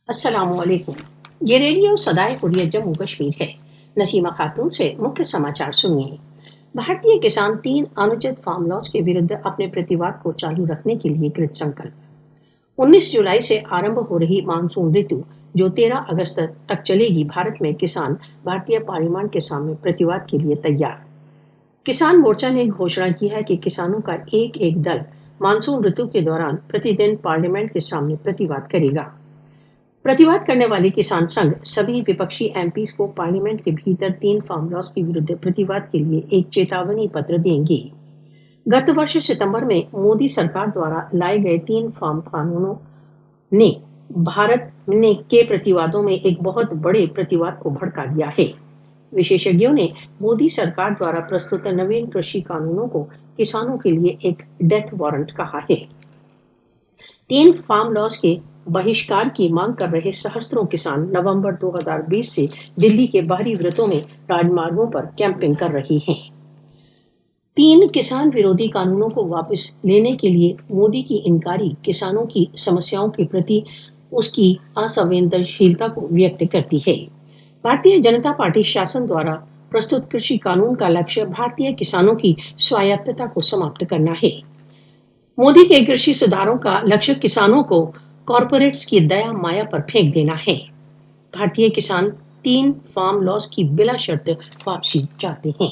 अस्सलामुअलैकुम। ये रेडियो सदाए हुर्रियत जम्मू कश्मीर है। नसीमा खातून से मुख्य समाचार सुनिए। भारतीय किसान 3 अनुचित फार्म लॉज के विरुद्ध अपने प्रतिवाद को चालू रखने के लिए कृत संकल्प। 19 जुलाई से आरंभ हो रही मानसून ऋतु जो 13 अगस्त तक चलेगी, भारत में किसान भारतीय पार्लियामेंट के सामने प्रतिवाद के लिए तैयार। किसान मोर्चा ने घोषणा की है कि किसानों का एक एक दल मानसून ऋतु के दौरान प्रतिदिन पार्लियामेंट के सामने प्रतिवाद करेगा। प्रतिवाद करने वाले किसान संघ सभी विपक्षी एमपीज को पार्लियामेंट के भीतर 3 फार्म लॉज के विरुद्ध प्रतिवाद के लिए एक चेतावनी पत्र देंगे। गत वर्ष सितंबर में मोदी सरकार द्वारा लाए गए 3 फार्म कानूनों ने भारत के प्रतिवादों में एक बहुत बड़े प्रतिवाद को भड़का दिया है। विशेषज्ञों ने मोदी सरकार द्वारा प्रस्तुत नवीन कृषि कानूनों को किसानों के लिए एक डेथ वारंट कहा है। 3 फार्म लॉज के बहिष्कार की मांग कर रहे सहस्त्रों किसान नवंबर 2020 से दिल्ली के बाहरी वृत्तों में राजमार्गों पर कैंपिंग कर रही हैं। 3 किसान विरोधी कानूनों को वापस लेने के लिए मोदी की इनकारी किसानों की समस्याओं के प्रति उसकी असंवेदनशीलता को व्यक्त करती है। भारतीय जनता पार्टी शासन द्वारा प्रस्तुत कृषि कानून का लक्ष्य भारतीय किसानों की स्वायत्तता को समाप्त करना है। मोदी के कृषि सुधारों का लक्ष्य किसानों को कॉरपोरेट्स की दया माया पर फेंक देना है। भारतीय किसान 3 फार्म लॉज की बिला शर्त वापसी चाहते हैं।